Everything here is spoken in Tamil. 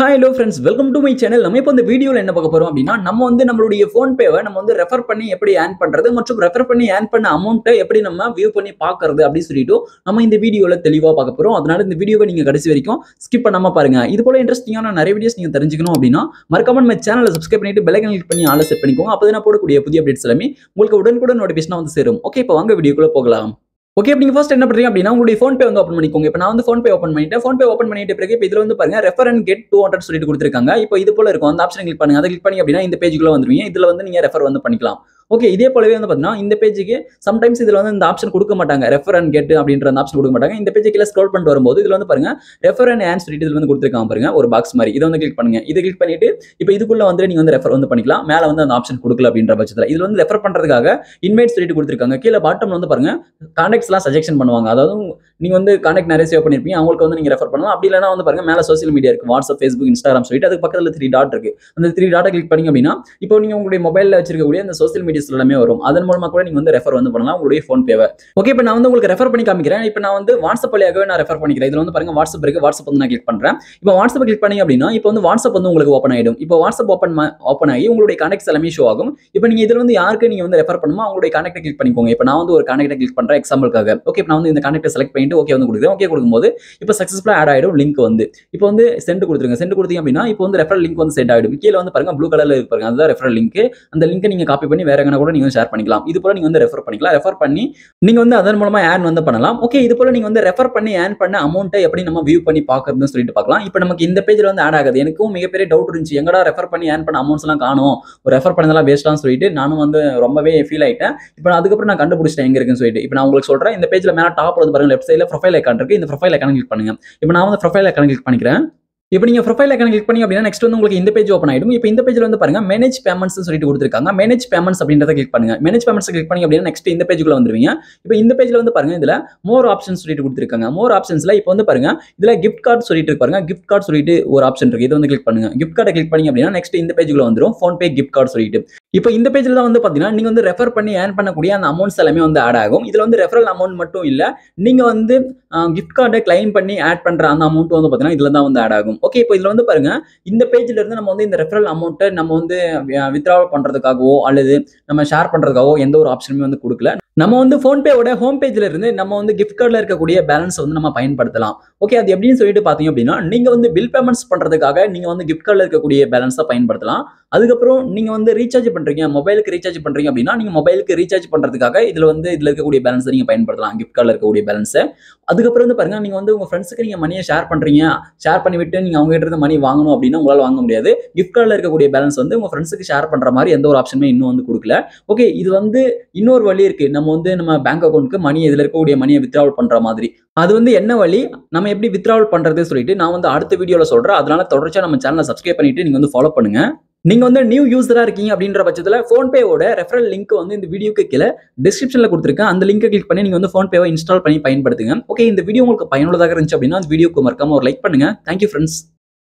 Hi hello friends, welcome to my channel. நம்ம இப்போ இந்த வீடியோல என்ன பார்க்க போறோம் அப்படின்னா நம்ம வந்து நம்மளுடைய PhonePe-வை நம்ம வந்து ரெஃபர் பண்ணி எப்படி ஏர்ன் பண்றது மற்றும் ரெஃபர் பண்ணி ஏர்ன் பண்ண அமௌண்ட்டை எப்படி நம்ம வியூ பண்ணி பார்க்கிறது அப்படி சொல்லிட்டு நம்ம இந்த வீடியோல தெளிவா பார்க்க போறோம். அதனால இந்த வீடியோவை நீங்க கடைசி வரைக்கும் ஸ்கிப் பண்ணாம பாருங்க. இது போல இன்ட்ரஸ்டிங்கான நிறைய வீடியோஸ் நீங்க தெரிஞ்சுக்கணும் அப்படின்னா மறக்காம நம்ம சேனலை சப்ஸ்கிரைப் பண்ணிட்டு பெல் ஐகான் கிளிக் பண்ணி ஆல் செட் பண்ணிக்கோங்க. அப்பதான் நான் போடக்கூடிய புதிய அப்டேட்ஸ் எல்லாமே உங்களுக்கு உடனுக்குடன் நோட்டிஃபிகேஷன் வந்து சேரும். ஓகே, இப்போ வாங்க வீடியோக்குள்ள போகலாம். ஓகே, நீங்க ஃபர்ஸ்ட் என்ன பண்றீங்க அப்படின்னா உங்களுடைய PhonePe வந்து ஓபன் பண்ணிக்கோங்க. இப்போ நான் வந்து PhonePe ஓபன் பண்ணிட்டேன். PhonePe ஓபன் பண்ணிட்ட பிறகு இப்போ இதுல வந்து பாருங்க ரெஃபர் அண்ட் கெட் 200 சொல்லிட்டு கொடுத்திருக்காங்க. இப்போ இது போல இருக்கும். அந்த ஆப்ஷனை கிளிக் பண்ணுங்க. அதை கிளிக் பண்ணி அப்படின்னா இந்த பேஜுக்குள்ள வந்துருவீங்க. இதுல வந்து நீங்க ரெஃபர் வந்து பண்ணிக்கலாம். ஓகே, இதே போலவே வந்து பாத்தீங்கன்னா இந்த பேஜுக்கு சம்டைம்ஸ் இதுல வந்து இந்த ஆப்ஷன் கொடுக்க மாட்டாங்க. ரெஃபர் அண்ட் கெட் அப்படின்ற அந்த ஆப்ஷன் கொடுக்க மாட்டாங்க. இந்த பேஜுக்குள்ள ஸ்க்ரோல் பண்ணிட்டு வரும்போது இதுல வந்து பாருங்க ரெஃபர் அண்ட் ஏர்ன் சொல்லிட்டு இதுல வந்து கொடுத்திருக்காங்க பாருங்க ஒரு பாக்ஸ் மாதிரி. இதை வந்து கிளிக் பண்ணுங்க. இதை கிளிக் பண்ணிட்டு இப்போ இதுக்குள்ள வந்து நீங்க வந்து ரெஃபர் வந்து பண்ணிக்கலாம். மேல வந்து அந்த ஆப்ஷன் கொடுக்கல அப்படின்ற பட்சத்துல இதுல வந்து ரெஃபர் பண்றதுக்காக இன்வைட் சொல்லிட்டு கொடுத்திருக்காங்க. கீழே பாட்டம்ல வந்து பாருங்க கான்டாக்ட்ஸ் எல்லாம் சஜெக்ஷன் பண்ணுவாங்க. அதாவது நீங்க வந்து கான்டாக்ட் நிறைய சேவ் பண்ணிருப்பீங்க, அவங்களுக்கு வந்து நீங்க ரெஃபர் பண்ணலாம். அப்படி இல்லைன்னா வந்து பாருங்க மேல சோசியல் மீடியா இருக்கு, வாட்ஸ்அப், ஃபேஸ்புக், இன்ஸ்டாகிராம் சொல்லிட்டு அதுக்கு பக்கத்துல 3 டாட் இருக்கு. அந்த 3 டாட்டை கிளிக் பண்ணீங்க அப்படின்னா இப்போ நீங்க உங்களுடைய மொபைல்ல வச்சிருக்கக்கூடிய அந்த சோசியல் மீடியாஸ் எல்லாமே வரும். அதன் மூலமா கூட நீங்க வந்து ரெஃபர் வந்து பண்ணலாம் உங்களுடைய PhonePe-வை. ஓகே, இப்போ நான் வந்து உங்களுக்கு ரெஃபர் பண்ணி காமிக்கிறேன். இப்போ நான் வந்து வாட்ஸ்அப் வழியாகவே நான் ரெஃபர் பண்ணிக்கிறேன். இதுல வந்து பாருங்க வாட்ஸ்அப் இருக்கு. வாட்ஸ்அப் வந்து நான் கிளிக் பண்றேன். இப்போ வாட்ஸ்அப் கிளிக் பண்ணீங்க அப்படின்னா இப்போ வந்து வாட்ஸ்அப் வந்து உங்களுக்கு ஓப்பன் ஆயிடும். இப்போ வாட்ஸ்அப் ஓப்பன் ஆகி உங்களுடைய கான்டாக்ட்ஸ் எல்லாமே ஷோ ஆகும். இப்போ நீங்க இதுல வந்து யாருக்கு நீங்க வந்து ரெஃபர் பண்ணுமோ அவங்களுடைய கான்டாக்டை கிளிக் பண்ணிக்கோங்க. இப்போ நான் வந்து ஒரு கான்டாக்டை கிளிக் பண்றேன் எக்ஸாம்பிளுக்காக. ஓகே, இப்போ நான் வந்து இந்த கான்டாக்டை செலக்ட் பண்ணிட்டு ஓகே வந்து கொடுக்குறேன். ஓகே கொடுக்கும்போது இப்போ சக்சஸ்ஃபுல்லா ஆட் ஆயிடும் லிங்க் வந்து. இப்போ வந்து சென்ட் கொடுத்துருங்க. சென்ட் கொடுத்தீங்க அப்படின்னா இப்போ வந்து ரெஃபரல் லிங்க் வந்து சென்ட் ஆயிடும். கீழே வந்து பாருங்க ப்ளூ கலர்ல இருக்கு பாருங்க, அதுதான் ரெஃபரல் லிங்க். அந்த லிங்கை நீங்க காப்பி பண்ணி வேற எங்கனா கூட நீங்க ஷேர் பண்ணிக்கலாம். இது போல நீங்க வந்து ரெஃபர் பண்ணிக்கலாம். ரெஃபர் பண்ணி நீங்க வந்து அதன் மூலமா ஏர்ன் வந்து பண்ணலாம். ஓகே, இது போல நீங்க வந்து ரெஃபர் பண்ணி ஏர்ன் பண்ண அமௌண்ட்டை எப்படி நம்ம வியூ பண்ணி பார்க்கறதுன்னு சொல்லிட்டு பார்க்கலாம். இப்போ நமக்கு இந்த பேஜ்ல வந்து ஆட் ஆகுது. எனக்கும் மிகப்பெரிய டவுட் இருந்துச்சு, எங்கடா ரெஃபர் பண்ணி ஏர்ன் பண்ண அமௌண்ட்ஸ் எல்லாம் காணோம், ஒரு ரெஃபர் பண்ணதெல்லாம் வேஸ்ட்டான்னு சொல்லிட்டு நானும் வந்து ரொம்பவே ஃபீல் ஆயிட்டேன். இப்போ அதுக்கப்புறம் நான் கண்டுபிடிச்சிட்டேன் எங்க இருக்குன்னு சொல்லிட்டு. இப்போ நான் உங்களுக்கு சொல்றேன். இந்த பேஜ்ல மேல டாப் வந்து பாருங்க லெஃப்ட் சைடுல ப்ரொஃபைல் ஐகான் இருக்கு. இந்த ப்ரொஃபைல் ஐகான் கிளிக் பண்ணுங்க. இப்போ நான் வந்து ப்ரொஃபைல் ஐகான் கிளிக் பண்ணிக்கிறேன். இப்போ நீங்க ப்ரொஃபைல் ஐகான் கிளிக் பண்ணி அப்படின்னா நெக்ஸ்ட் வந்து உங்களுக்கு இந்த பேஜ் ஓப்பன் ஆயிடும். இப்போ இந்த பேஜ்ல வந்து பாருங்க மேனேஜ் பேமெண்ட்ஸ் சொல்லிட்டு கொடுத்திருக்காங்க. மேனேஜ் பேமெண்ட்ஸ் அப்படின்றத கிளிக் பண்ணுங்க. மேனேஜ் பேமெண்ட்ஸ் கிளிக் பண்ணி அப்படின்னா நெக்ஸ்ட் இந்த பேஜுக்குள்ள வந்துருவீங்க. இப்போ இந்த பேஜ்ல வந்து பாருங்க இதுல மோர் ஆப்ஷன்ஸ் சொல்லிட்டு கொடுத்திருக்காங்க. மோர் ஆப்ஷன்ஸ்ல இப்போ வந்து பாருங்க இதுல கிஃப்ட் கார்டு சொல்லிட்டு இருக்கு பாருங்க. கிஃப்ட் கார்டு சொல்லிட்டு ஒரு ஆப்ஷன் இருக்கு. இதை வந்து கிளிக் பண்ணுங்க. கிஃப்ட் கார்டை கிளிக் பண்ணி அப்படின்னா நெக்ஸ்ட் இந்த பேஜுக்குள்ள வந்துரும் PhonePe கிஃப்ட் கார்டு சொல்லிட்டு. இப்போ இந்த பேஜ்ல தான் வந்து பாத்தீங்கன்னா நீங்க வந்து ரெஃபர் பண்ணி ஏர்ன் பண்ணக்கூடிய அந்த அமௌண்ட்ஸ் எல்லாமே வந்து ஆட் ஆகும். இதுல வந்து ரெஃபரல் அமௌண்ட் மட்டும் இல்ல, நீங்க வந்து கிஃப்ட் கார்டை கிளைம் பண்ணி ஆட் பண்ற அந்த அமௌண்ட் வந்து பாத்தீங்கன்னா இதுல தான் வந்து ஆட் ஆகும். ஓகே, இப்போ இதுல வந்து பாருங்க இந்த பேஜ்ல இருந்து நம்ம வந்து இந்த ரெஃபரல் அமௌண்ட்டை நம்ம வந்து வித்ட்ராவல் பண்றதுக்காகவோ அல்லது நம்ம ஷேர் பண்றதுக்காகவோ எந்த ஒரு ஆப்ஷனுமே வந்து கொடுக்கல. நம்ம வந்து PhonePe-வோட ஹோம் பேஜ்ல இருந்து நம்ம வந்து கிஃப்ட் கார்டுல இருக்கக்கூடிய பேலன்ஸ் வந்து நம்ம பயன்படுத்தலாம். ஓகே, அது எப்படின்னு சொல்லிட்டு பாத்தீங்க அப்படின்னா நீங்க வந்து பில் பேமெண்ட்ஸ் பண்றதுக்காக நீங்க வந்து கிஃப்ட் கார்டுல இருக்கக்கூடிய பேலன்ஸை பயன்படுத்தலாம். அதுக்கப்புறம் நீங்க வந்து ரீசார்ஜ் பண்றீங்க, மொபைலுக்கு ரீசார்ஜ் பண்றீங்க அப்படின்னா நீங்க மொபைலுக்கு ரீசார்ஜ் பண்றதுக்காக இதுல இருக்கக்கூடிய பேலன்ஸை நீங்க பயன்படுத்தலாம், கிஃப்ட் கார்டுல இருக்கக்கூடிய பேலன்ஸை. அதுக்கப்புறம் வந்து பாருங்க நீங்க வந்து உங்க ஃப்ரெண்ட்ஸுக்கு நீங்க மணியை ஷேர் பண்றீங்க, ஷேர் பண்ணி விட்டு நீங்க அவங்க கிட்ட இருந்து மணி வாங்கணும் அப்படின்னா உங்களால வாங்க முடியாது. கிஃப்ட் கார்டுல இருக்கக்கூடிய பேலன்ஸ் வந்து உங்க ஃப்ரெண்ட்ஸுக்கு ஷேர் பண்ற மாதிரி எந்த ஒரு ஆப்ஷனுமே இன்னும் வந்து கொடுக்கல. ஓகே, இது வந்து இன்னொரு வழி இருக்கு. நம்ம வந்து நம்ம பேங்க் அக்கௌண்ட்க்கு மணி இதுல இருக்கக்கூடிய மணியை வித்ட்ராவல் பண்ற மாதிரி. அது வந்து என்ன வழி, நம்ம எப்படி வித்ட்ராவல் பண்றது சொல்லிட்டு நான் வந்து அடுத்த வீடியோல சொல்றேன். அதனால தொடர்ச்சியா நம்ம சேனலை சப்ஸ்கிரைப் பண்ணிட்டு நீங்க வந்து ஃபாலோ பண்ணுங்க. நீங்க வந்து நியூ யூசரா இருக்கீங்க அப்படின்ற பட்சத்துல PhonePe-வோட ரெஃபரல் லிங்க் வந்து இந்த வீடியோக்கு கீழே டிஸ்கிரிப்ஷன்ல கொடுத்திருக்கேன். அந்த லிங்கை கிளிக் பண்ணி நீங்க வந்து PhonePe-வை இன்ஸ்டால் பண்ணி பயன்படுத்துங்க. ஓகே, இந்த வீடியோ உங்களுக்கு பயனுள்ளதாக இருந்துச்சு அப்படின்னா அந்த வீடியோக்கு மறக்காம ஒரு லைக் பண்ணுங்க. Thank you friends.